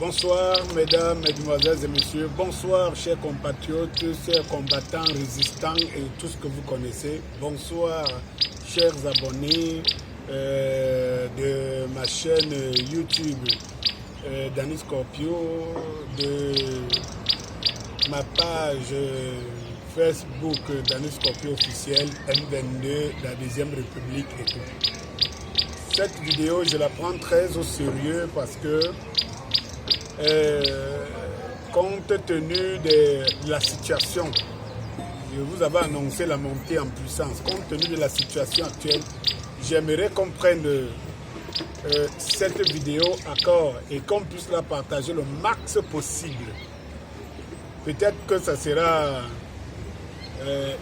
Bonsoir mesdames, mesdemoiselles et messieurs, bonsoir chers compatriotes, chers combattants, résistants et tout ce que vous connaissez. Bonsoir chers abonnés de ma chaîne YouTube Danny Scorpio, de ma page Facebook Danny Scorpio officiel, M22, la deuxième République et tout. Cette vidéo, je la prends très au sérieux parce que compte tenu de la situation, je vous avais annoncé la montée en puissance. Compte tenu de la situation actuelle, j'aimerais qu'on prenne cette vidéo à corps et qu'on puisse la partager le max possible. Peut-être que ça sera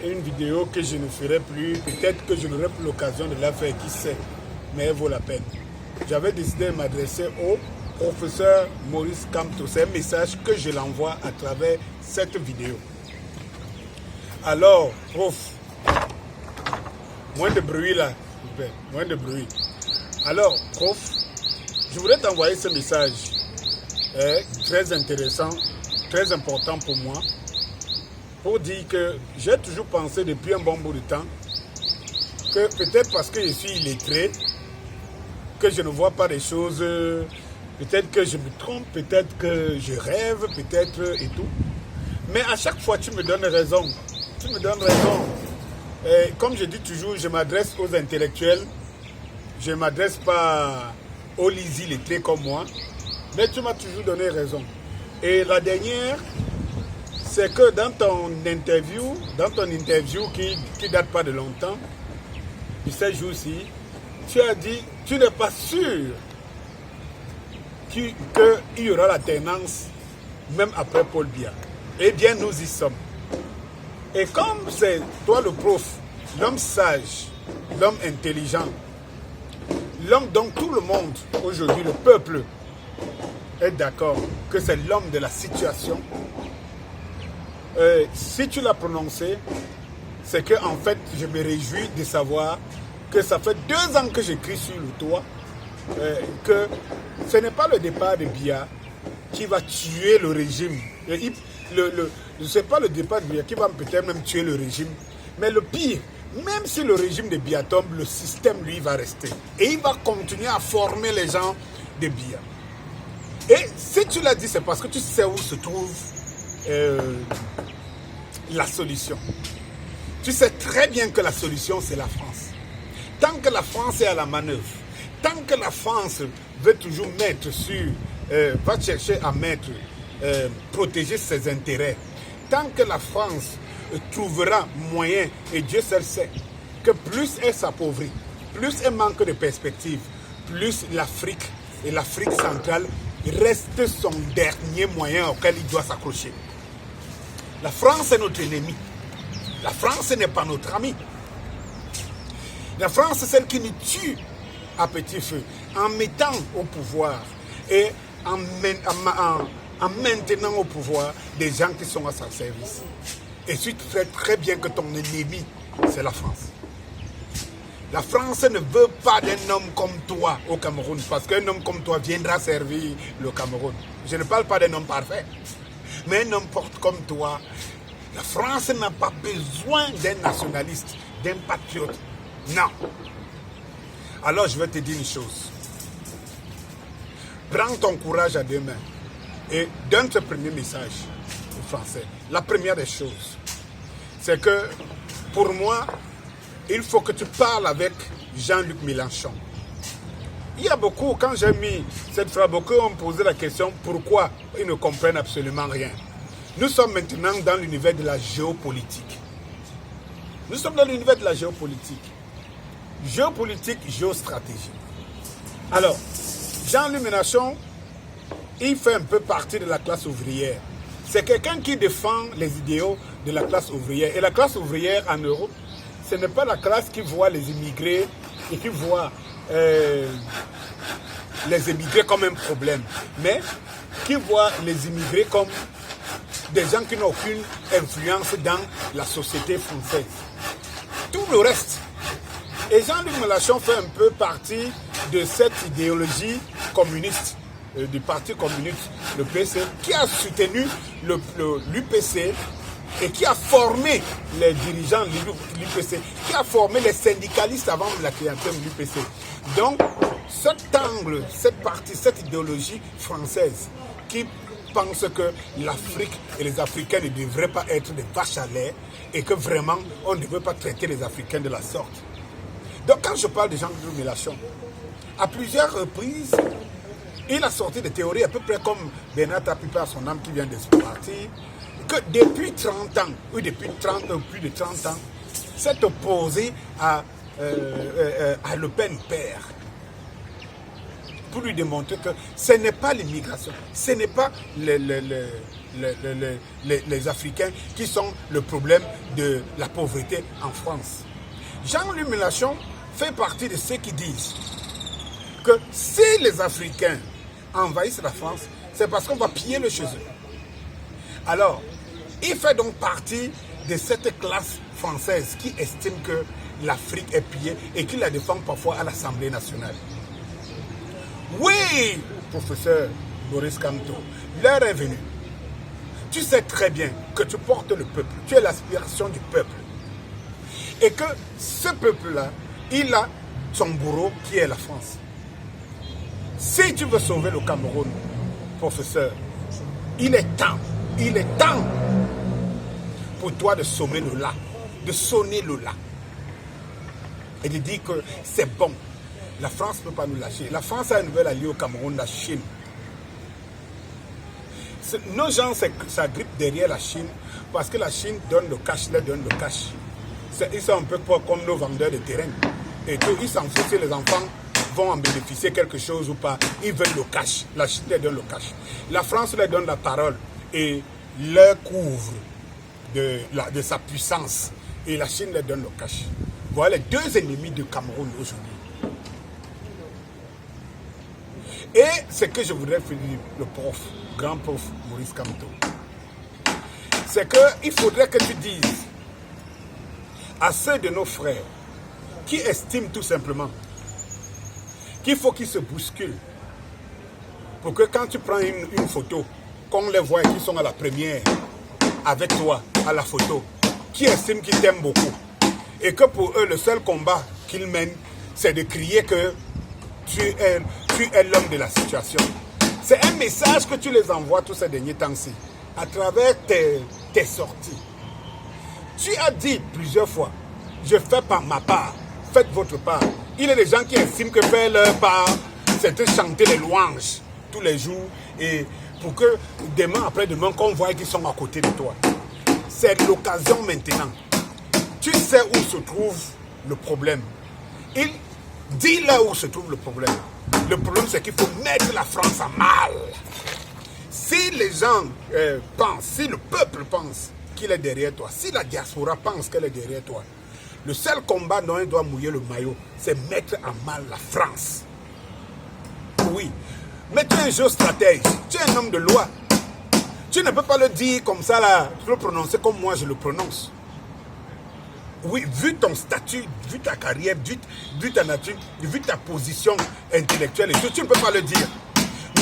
une vidéo que je ne ferai plus, peut-être que je n'aurai plus l'occasion de la faire, qui sait, mais elle vaut la peine. J'avais décidé de m'adresser au professeur Maurice Kamto. C'est un message que je l'envoie à travers cette vidéo. Alors, prof, moins de bruit là, s'il vous plaît, moins de bruit. Alors, prof, je voulais t'envoyer ce message très intéressant, très important pour moi, pour dire que j'ai toujours pensé depuis un bon bout de temps que peut-être parce que je suis illettré, que je ne vois pas les choses, peut-être que je me trompe, peut-être que je rêve, peut-être et tout. Mais à chaque fois, tu me donnes raison. Tu me donnes raison. Et comme je dis toujours, je m'adresse aux intellectuels. Je ne m'adresse pas aux lisi lettrés comme moi. Mais tu m'as toujours donné raison. Et la dernière, c'est que dans ton interview qui date pas de longtemps, de ces jours-ci, tu as dit, tu n'es pas sûr qu'il y aura la tendance même après Paul Biya. Eh bien, nous y sommes. Et comme c'est toi le prof, l'homme sage, l'homme intelligent, l'homme dont tout le monde, aujourd'hui, le peuple, est d'accord que c'est l'homme de la situation, si tu l'as prononcé, c'est que en fait, je me réjouis de savoir que ça fait 2 ans que j'écris sur le toit, que ce n'est pas le départ de Biya qui va tuer le régime. Ce n'est pas le départ de Biya qui va peut-être même tuer le régime. Mais le pire, même si le régime de Biya tombe, le système, lui, va rester. Et il va continuer à former les gens de Biya. Et si tu l'as dit, c'est parce que tu sais où se trouve la solution. Tu sais très bien que la solution, c'est la France. Tant que la France est à la manœuvre, tant que la France veut toujours mettre sur, va chercher à mettre, protéger ses intérêts, tant que la France trouvera moyen, et Dieu seul sait, que plus elle s'appauvrit, plus elle manque de perspectives, plus l'Afrique et l'Afrique centrale reste son dernier moyen auquel il doit s'accrocher. La France est notre ennemi. La France n'est pas notre ami. La France, c'est celle qui nous tue à petit feu, en mettant au pouvoir et en maintenant au pouvoir des gens qui sont à son service. Et tu sais très bien que ton ennemi, c'est la France. La France ne veut pas d'un homme comme toi au Cameroun, parce qu'un homme comme toi viendra servir le Cameroun. Je ne parle pas d'un homme parfait, mais un homme comme toi. La France n'a pas besoin d'un nationaliste, d'un patriote. Non. Alors je vais te dire une chose. Prends ton courage à 2 mains et donne ce premier message aux Français. La première des choses, c'est que pour moi, il faut que tu parles avec Jean-Luc Mélenchon. Il y a beaucoup, quand j'ai mis cette phrase, beaucoup ont posé la question pourquoi ils ne comprennent absolument rien. Nous sommes maintenant dans l'univers de la géopolitique. Nous sommes dans l'univers de la géopolitique. Géopolitique, géostratégie. Alors, Jean-Luc Mélenchon, il fait un peu partie de la classe ouvrière. C'est quelqu'un qui défend les idéaux de la classe ouvrière. Et la classe ouvrière en Europe, ce n'est pas la classe qui voit les immigrés et qui voit les immigrés comme un problème, mais qui voit les immigrés comme des gens qui n'ont aucune influence dans la société française. Tout le reste. Et Jean-Luc Mélenchon fait un peu partie de cette idéologie communiste. du Parti communiste, le PC, qui a soutenu l'UPC et qui a formé les dirigeants de l'UPC, qui a formé les syndicalistes avant la création de l'UPC. Donc, cet angle, cette partie, cette idéologie française qui pense que l'Afrique et les Africains ne devraient pas être des vaches à lait et que vraiment, on ne devrait pas traiter les Africains de la sorte. Donc, quand je parle de Jean-Claude Mélenchon, à plusieurs reprises, il a sorti des théories à peu près comme Bernard Tapie par son âme qui vient de ce parti, que depuis 30 ans, ou depuis plus de 30 ans, s'est opposé à Le Pen père, pour lui démontrer que ce n'est pas l'immigration, ce n'est pas les Africains qui sont le problème de la pauvreté en France. Jean-Luc Mélenchon fait partie de ceux qui disent que si les Africains envahissent la France, c'est parce qu'on va piller le chez eux. Alors, il fait donc partie de cette classe française qui estime que l'Afrique est pillée et qui la défend parfois à l'Assemblée nationale. Oui, professeur Maurice Kamto, l'heure est venue. Tu sais très bien que tu portes le peuple, tu es l'aspiration du peuple. Et que ce peuple-là, il a son bourreau qui est la France. Si tu veux sauver le Cameroun, professeur, il est temps pour toi de sonner le la, et de dire que c'est bon. La France ne peut pas nous lâcher. La France a un nouvel allié au Cameroun, la Chine. Nos gens s'agrippent derrière la Chine parce que la Chine donne le cash, leur donne le cash. Ils sont un peu comme nos vendeurs de terrain. Et qu'ils s'en foutent si les enfants vont en bénéficier quelque chose ou pas. Ils veulent le cash. La Chine leur donne le cash. La France leur donne la parole et leur couvre de sa puissance. Et la Chine leur donne le cash. Voilà les deux ennemis du Cameroun aujourd'hui. Et ce que je voudrais faire le grand prof Maurice Kamto, c'est qu'il faudrait que tu dises à ceux de nos frères qui estiment tout simplement qu'il faut qu'ils se bousculent pour que quand tu prends une photo, qu'on les voit et qu'ils sont à la première avec toi à la photo, qui estiment qu'ils t'aiment beaucoup et que pour eux le seul combat qu'ils mènent c'est de crier que tu es l'homme de la situation. C'est un message que tu les envoies tous ces derniers temps-ci à travers tes sorties. Tu as dit plusieurs fois, je fais par ma part, faites votre part. Il y a des gens qui estiment que faire leur part, c'est de chanter les louanges tous les jours et pour que demain, après-demain, qu'on voit qu'ils sont à côté de toi. C'est l'occasion maintenant. Tu sais où se trouve le problème. Il dit là où se trouve le problème. Le problème, c'est qu'il faut mettre la France à mal. Si les gens pensent, si le peuple pense qu'il est derrière toi, si la diaspora pense qu'elle est derrière toi, le seul combat dont il doit mouiller le maillot, c'est mettre à mal la France. Oui. Mais tu es un géostratège, tu es un homme de loi. Tu ne peux pas le dire comme ça, là, tu le prononcer comme moi je le prononce. Oui, vu ton statut, vu ta carrière, vu ta nature, vu ta position intellectuelle et tout, tu ne peux pas le dire.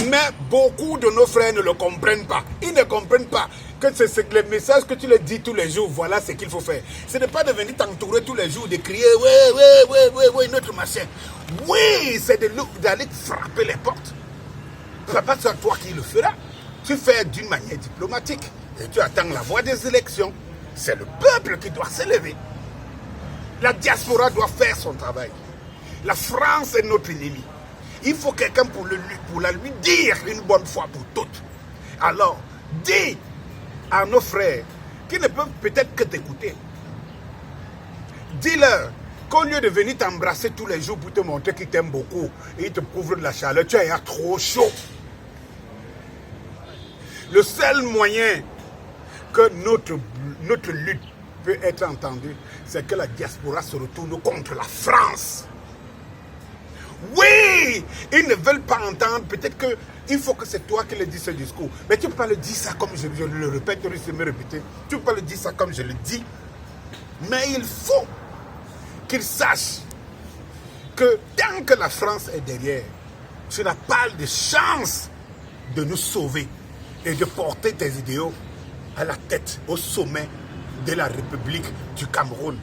Mais beaucoup de nos frères ne le comprennent pas. Ils ne comprennent pas que c'est le message que tu leur dis tous les jours, voilà ce qu'il faut faire. Ce n'est pas de venir t'entourer tous les jours, de crier, oui, notre machin. Oui, c'est d'aller frapper les portes. Ce n'est pas toi qui le feras. Tu fais d'une manière diplomatique et tu attends la voie des élections. C'est le peuple qui doit s'élever. La diaspora doit faire son travail. La France est notre ennemi. Il faut quelqu'un pour la lui dire une bonne fois pour toutes. Alors, dis à nos frères qui ne peuvent peut-être que t'écouter. Dis-leur qu'au lieu de venir t'embrasser tous les jours pour te montrer qu'ils t'aiment beaucoup et ils te couvrent de la chaleur, tu as trop chaud. Le seul moyen que notre lutte peut être entendue, c'est que la diaspora se retourne contre la France. Oui, ils ne veulent pas entendre. Peut-être qu'il faut que c'est toi qui le dis ce discours. Mais tu ne peux pas le dire ça comme je le répète, tu risques de me répéter. Tu ne peux pas le dire ça comme je le dis. Mais il faut qu'ils sachent que tant que la France est derrière, tu n'as pas de chance de nous sauver et de porter tes idéaux à la tête, au sommet de la République du Cameroun.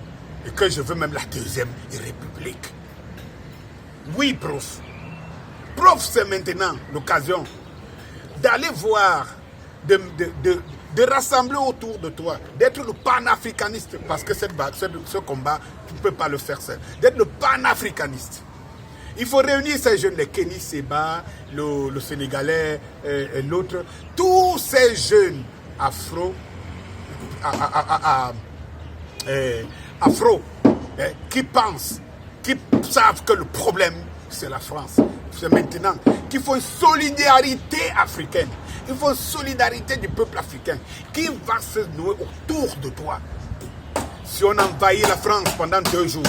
Et que je veux même la deuxième République. Oui, prof. Prof, c'est maintenant l'occasion d'aller voir, de rassembler autour de toi, d'être le panafricaniste, parce que ce combat, tu ne peux pas le faire seul, d'être le panafricaniste. Il faut réunir ces jeunes, les Kenny Seba, le Sénégalais et l'autre, tous ces jeunes afro, qui pensent, qui savent que le problème, c'est la France. C'est maintenant qu'il faut une solidarité africaine. Il faut une solidarité du peuple africain qui va se nouer autour de toi. Si on envahit la France pendant 2 jours,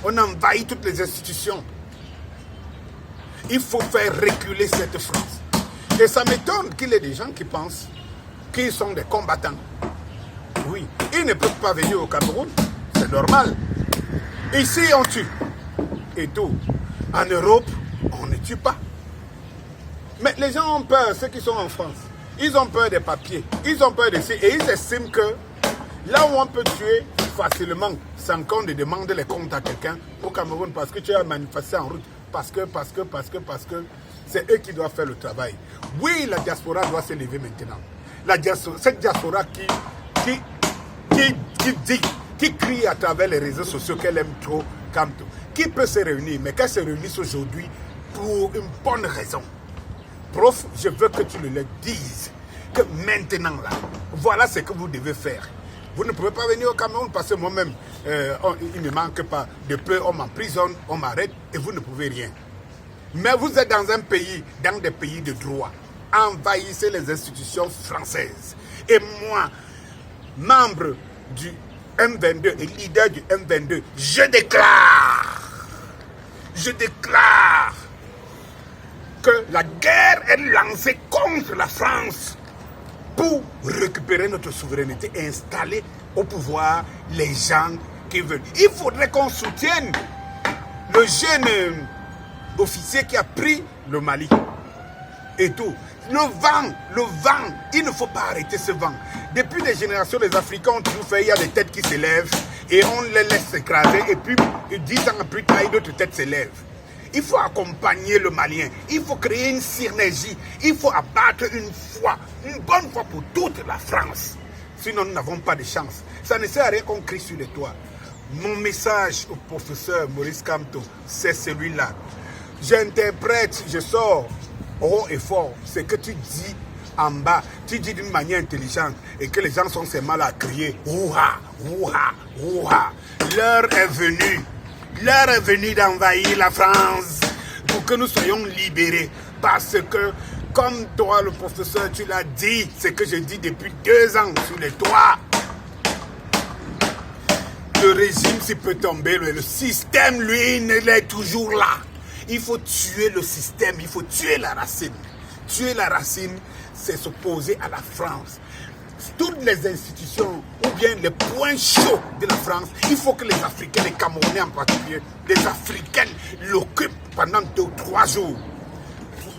on envahit toutes les institutions. Il faut faire reculer cette France. Et ça m'étonne qu'il y ait des gens qui pensent qu'ils sont des combattants. Oui, ils ne peuvent pas venir au Cameroun, c'est normal. Ici, on tue. Et tout. En Europe, on ne tue pas. Mais les gens ont peur, ceux qui sont en France. Ils ont peur des papiers. Ils ont peur de ça. Et ils estiment que là où on peut tuer facilement, sans qu'on ne demande les comptes à quelqu'un, au Cameroun, parce que tu as manifesté en route, parce que c'est eux qui doivent faire le travail. Oui, la diaspora doit se lever maintenant. Cette diaspora qui crie à travers les réseaux sociaux qu'elle aime trop Kamto, qui peut se réunir, mais qu'elle se réunisse aujourd'hui pour une bonne raison. Prof, je veux que tu le dises, que maintenant là, voilà ce que vous devez faire. Vous ne pouvez pas venir au Cameroun parce que moi-même, il ne manque pas de peu, on m'emprisonne, on m'arrête et vous ne pouvez rien. Mais vous êtes dans un pays, dans des pays de droit. Envahissez les institutions françaises. Et moi, membre du M22 et leader du M22, je déclare que la guerre est lancée contre la France pour récupérer notre souveraineté et installer au pouvoir les gens qui veulent. Il faudrait qu'on soutienne le jeune officier qui a pris le Mali et tout. Le vent, il ne faut pas arrêter ce vent. Depuis des générations, les Africains ont toujours fait, il y a des têtes qui s'élèvent et on les laisse s'écraser et puis 10 ans plus tard, d'autres têtes s'élèvent. Il faut accompagner le Malien, il faut créer une synergie, il faut abattre une bonne fois pour toute la France. Sinon, nous n'avons pas de chance. Ça ne sert à rien qu'on crie sur les toits. Mon message au professeur Maurice Kamto, c'est celui-là. J'interprète, je sors haut et fort ce que tu dis en bas. Tu dis d'une manière intelligente et que les gens sont seulement là à crier. Ouha, ouha, ouha. L'heure est venue d'envahir la France pour que nous soyons libérés. Parce que, comme toi, le professeur, tu l'as dit, c'est que je dis depuis 2 ans sur les toits. Le régime, s'il peut tomber, le système, lui, il est toujours là. Il faut tuer le système, il faut tuer la racine. Tuer la racine, c'est s'opposer à la France. Toutes les institutions, ou bien les points chauds de la France, il faut que les Africains, les Camerounais en particulier, les Africains l'occupent pendant 2 ou 3 jours.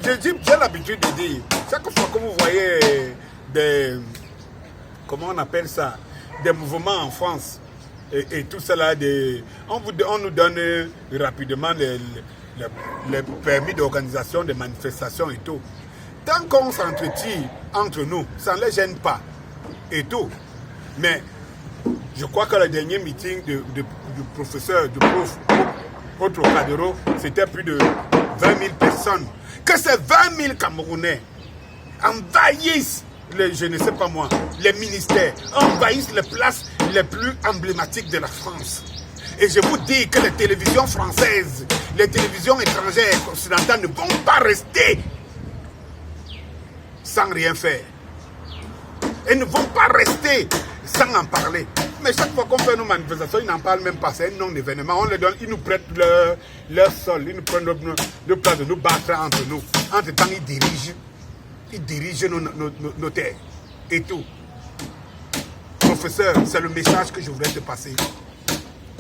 J'ai l'habitude de dire, chaque fois que vous voyez des, comment on appelle ça, des mouvements en France, et tout cela, on nous donne rapidement les permis d'organisation des manifestations et tout. Tant qu'on s'entretient entre nous, ça ne les gêne pas et tout. Mais je crois que le dernier meeting du professeur, du prof au Trocadéro, c'était plus de 20 000 personnes. Que ces 20 000 Camerounais envahissent je ne sais pas moi, les ministères, envahissent les places les plus emblématiques de la France. Et je vous dis que les télévisions françaises, les télévisions étrangères, occidentales ne vont pas rester sans rien faire. Elles ne vont pas rester sans en parler. Mais chaque fois qu'on fait nos manifestations, ils n'en parlent même pas. C'est un non-événement. On les donne, ils nous prêtent leur sol, ils nous prennent nos places de nous battre entre nous. Entre-temps, ils dirigent nos terres et tout. Professeur, c'est le message que je voudrais te passer.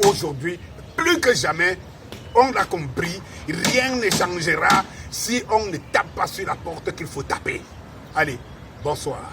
Aujourd'hui, plus que jamais, on l'a compris, rien ne changera si on ne tape pas sur la porte qu'il faut taper. Allez, bonsoir.